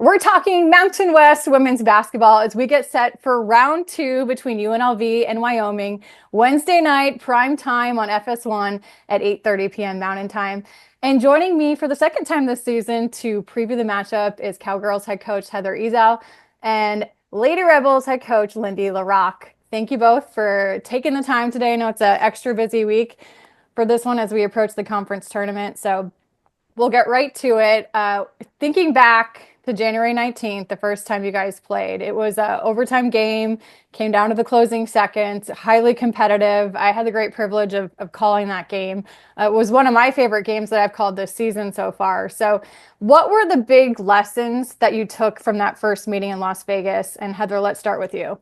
We're talking Mountain West women's basketball as we get set for round two between UNLV and Wyoming, Wednesday night, prime time on FS1 at 8:30 p.m. Mountain Time. And joining me for the second time this season to preview the matchup is Cowgirls head coach Heather Ezell and Lady Rebels head coach Lindy Rocque. Thank you both for taking the time today. I know it's an extra busy week for this one as we approach the conference tournament. So we'll get right to it. Thinking back to January 19th, the first time you guys played, it was an overtime game, came down to the closing seconds, highly competitive. I had the great privilege of calling that game. It was one of my favorite games that I've called this season so far. So what were the big lessons that you took from that first meeting in Las Vegas? And Heather, let's start with you.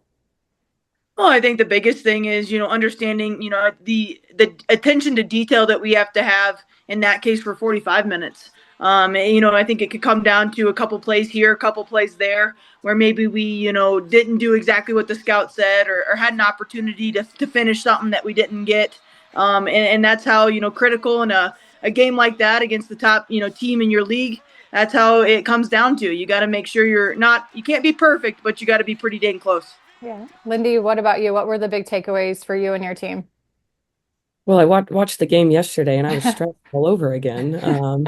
Well, I think the biggest thing is, understanding, the attention to detail that we have to have in that case for 45 minutes. I think it could come down to a couple plays here, a couple plays there, where maybe we, didn't do exactly what the scout said or had an opportunity to finish something that we didn't get. And that's how, critical in a game like that against the top, team in your league. That's how it comes down to. You got to make sure you can't be perfect, but you got to be pretty dang close. Yeah. Lindy, what about you? What were the big takeaways for you and your team? Well, I watched the game yesterday and I was stressed all over again.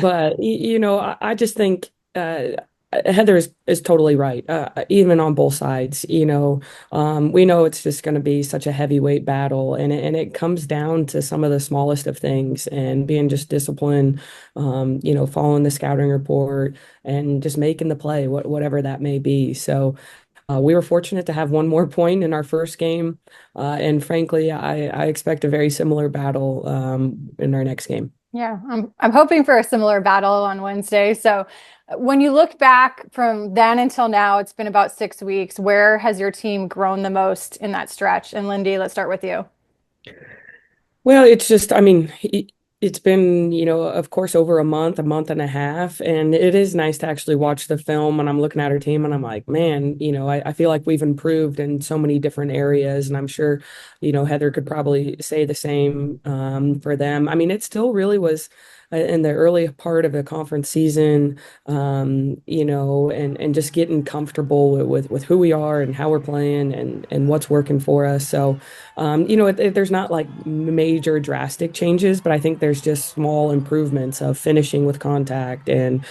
But I just think Heather is totally right. Even on both sides, we know it's just going to be such a heavyweight battle, and it comes down to some of the smallest of things and being just disciplined, following the scouting report and just making the play, whatever that may be. So. We were fortunate to have one more point in our first game, and frankly, I expect a very similar battle in our next game. Yeah, I'm hoping for a similar battle on Wednesday. So when you look back from then until now, it's been about 6 weeks. Where has your team grown the most in that stretch? And Lindy, let's start with you. Well, it's just, I mean, it's been, of course, over a month and a half, and it is nice to actually watch the film and I'm looking at our team and I'm like, man, I feel like we've improved in so many different areas, and I'm sure, Heather could probably say the same for them. I mean, it still really was in the early part of the conference season, and just getting comfortable with who we are and how we're playing and what's working for us. So, there's not like major drastic changes, but I think there's just small improvements of finishing with contact and,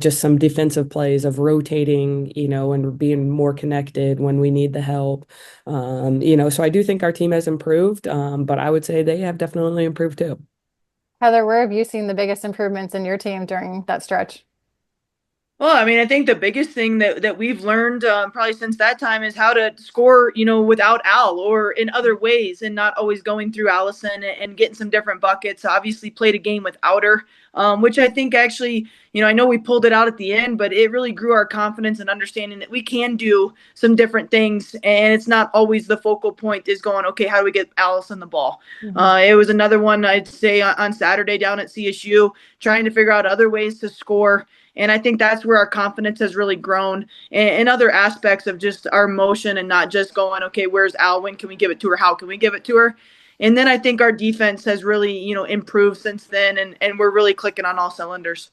just some defensive plays of rotating, and being more connected when we need the help. So I do think our team has improved, but I would say they have definitely improved too. Heather, where have you seen the biggest improvements in your team during that stretch? Well, I mean, I think the biggest thing that we've learned probably since that time is how to score, without Al or in other ways, and not always going through Allison and getting some different buckets. Obviously, played a game without her, which I think actually, I know we pulled it out at the end, but it really grew our confidence and understanding that we can do some different things, and it's not always the focal point is going, okay, how do we get Allison the ball? It was another one I'd say on Saturday down at CSU, trying to figure out other ways to score. And I think that's where our confidence has really grown in other aspects of just our motion and not just going, okay, where's Al? When can we give it to her? How can we give it to her? And then I think our defense has really, improved since then, and we're really clicking on all cylinders.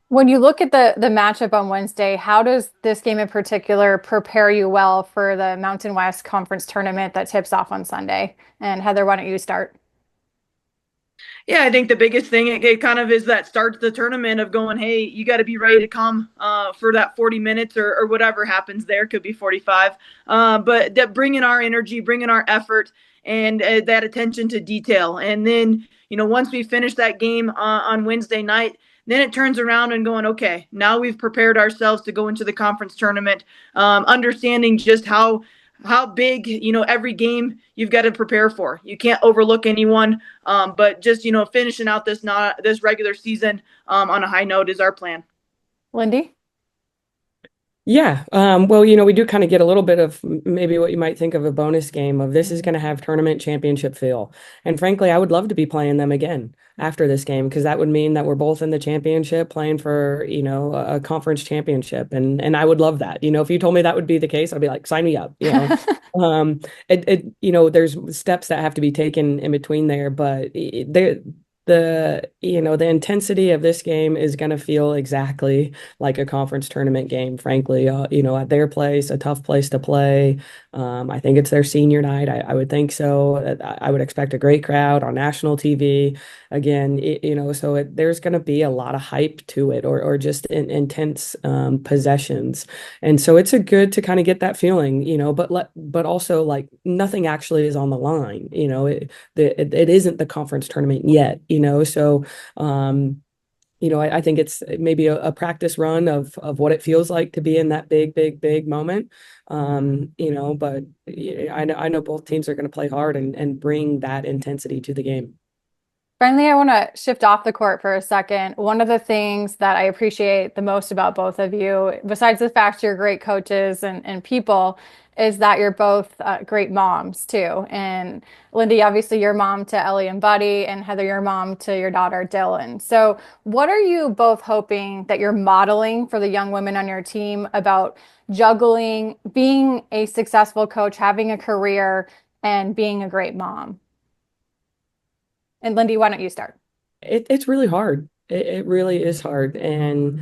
When you look at the matchup on Wednesday, how does this game in particular prepare you well for the Mountain West Conference tournament that tips off on Sunday? And Heather, why don't you start? Yeah, I think the biggest thing it kind of is that starts the tournament of going, hey, you got to be ready to come for that 40 minutes or whatever happens there. Could be 45. But that bringing our energy, bringing our effort, and that attention to detail. And then, once we finish that game on Wednesday night, then it turns around and going, okay, now we've prepared ourselves to go into the conference tournament, understanding just how big, every game you've got to prepare for. You can't overlook anyone, but just, finishing out this regular season on a high note is our plan. Lindy? Yeah. Well, we do kind of get a little bit of maybe what you might think of a bonus game of this is going to have tournament championship feel. And frankly, I would love to be playing them again after this game because that would mean that we're both in the championship playing for, a conference championship. And I would love that. If you told me that would be the case, I'd be like, sign me up, there's steps that have to be taken in between there, but the intensity of this game is going to feel exactly like a conference tournament game, frankly. At their place, a tough place to play. I think it's their senior night. I would think so. I would expect a great crowd on national TV. Again, there's going to be a lot of hype to it, or just intense possessions, and so it's a good to kind of get that feeling, but also like nothing actually is on the line. It isn't the conference tournament yet, so I think it's maybe a practice run of what it feels like to be in that big, big, big moment. But I know both teams are going to play hard and bring that intensity to the game. Finally, I want to shift off the court for a second. One of the things that I appreciate the most about both of you, besides the fact you're great coaches and people, is that you're both great moms too. And Lindy, obviously, your mom to Ellie and Buddy, and Heather, your mom to your daughter Dylan. So, what are you both hoping that you're modeling for the young women on your team about juggling, being a successful coach, having a career, and being a great mom? And Lindy, why don't you start? It's really hard. It really is hard. And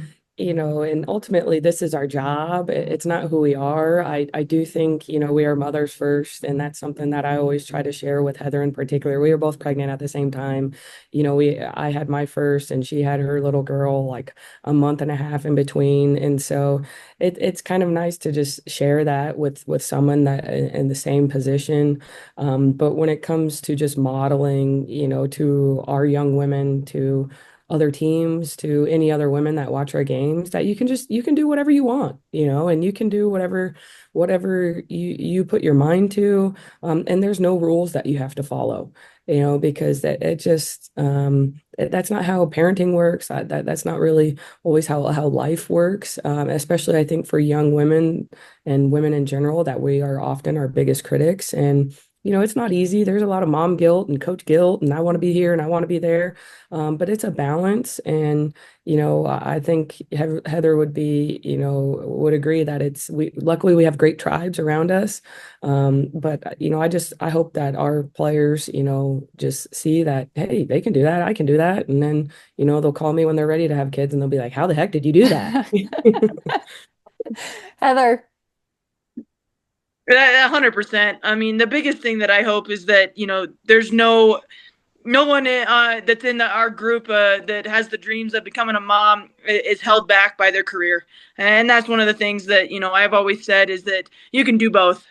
ultimately this is our job. It's not who we are. I do think, we are mothers first, and that's something that I always try to share with Heather in particular. We were both pregnant at the same time. I had my first and she had her little girl like a month and a half in between. And so it's kind of nice to just share that with someone that in the same position. But when it comes to just modeling, to our young women, to other teams, to any other women that watch our games, that you can do whatever you want, and you can do whatever you put your mind to. And there's no rules that you have to follow, because that's not how parenting works. That's not really always how life works. Especially I think for young women and women in general, that we are often our biggest critics. And it's not easy. There's a lot of mom guilt and coach guilt, and I want to be here and I want to be there. But it's a balance. And, I think Heather would agree that luckily we have great tribes around us. But, I hope that our players, just see that, hey, they can do that. I can do that. And then, they'll call me when they're ready to have kids and they'll be like, how the heck did you do that? Heather. 100%. I mean, the biggest thing that I hope is that, there's no one that's in our group that has the dreams of becoming a mom is held back by their career. And that's one of the things that, I've always said is that you can do both.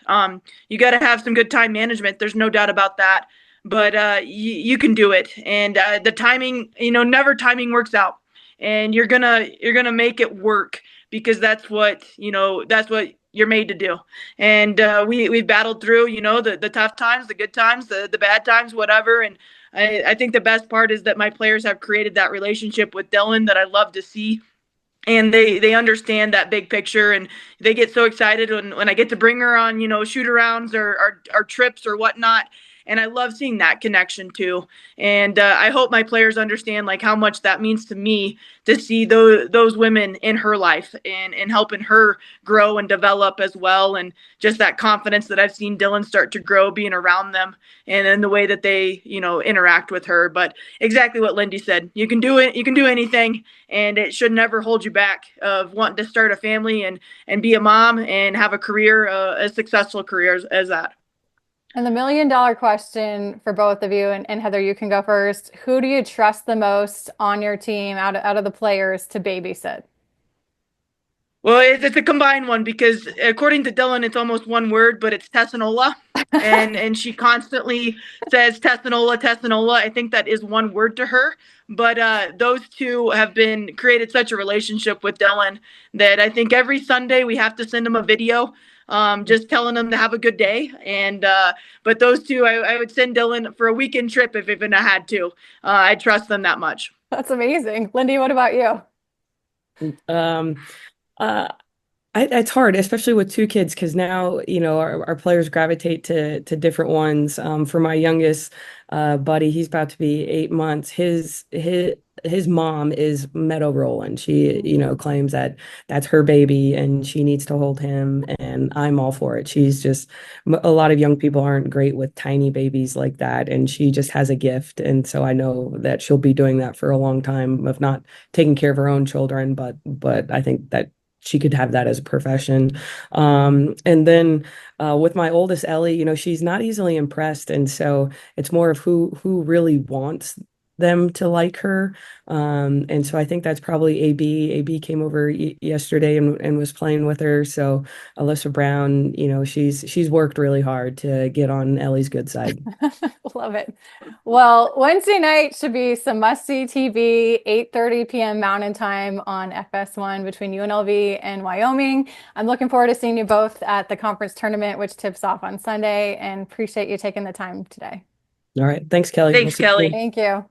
You got to have some good time management. There's no doubt about that. But you can do it. And the timing, never timing works out. And you're gonna make it work, because that's what you're made to do. And we've battled through, the tough times, the good times, the bad times, whatever. And I think the best part is that my players have created that relationship with Dylan that I love to see. And they understand that big picture, and they get so excited when I get to bring her on, shoot arounds or trips or whatnot. And I love seeing that connection too. And I hope my players understand like how much that means to me to see those women in her life, and helping her grow and develop as well. And just that confidence that I've seen Dylan start to grow being around them, and then the way that they, interact with her. But exactly what Lindy said, you can do it. You can do anything, and it should never hold you back of wanting to start a family and be a mom and have a career, a successful career as that. And the $1 million question for both of you, and Heather, you can go first. Who do you trust the most on your team out of the players to babysit? Well, it's a combined one, because according to Dylan, it's almost one word, but it's Tessanola. And she constantly says Tessanola, Tessanola. I think that is one word to her. But those two have been created such a relationship with Dylan that I think every Sunday we have to send him a video, just telling him to have a good day. And but those two, I would send Dylan for a weekend trip if even I had to. I trust them that much. That's amazing. Lindy, what about you? Um, uh, It's hard, especially with two kids, because now, our players gravitate to different ones. For my youngest buddy, he's about to be 8 months. His mom is meadow rolling. She, claims that that's her baby and she needs to hold him, and I'm all for it. A lot of young people aren't great with tiny babies like that, and she just has a gift. And so I know that she'll be doing that for a long time, of not taking care of her own children, but I think that she could have that as a profession. And then with my oldest Ellie, she's not easily impressed, and so it's more of who really wants them to like her. And so I think that's probably AB. AB came over yesterday and was playing with her. So Alyssa Brown, she's worked really hard to get on Ellie's good side. Love it. Well, Wednesday night should be some must-see TV, 8:30 p.m. Mountain Time on FS1 between UNLV and Wyoming. I'm looking forward to seeing you both at the conference tournament, which tips off on Sunday, and appreciate you taking the time today. All right. Thanks, Kelly. We'll Thanks, see you soon. Kelly. Thank you.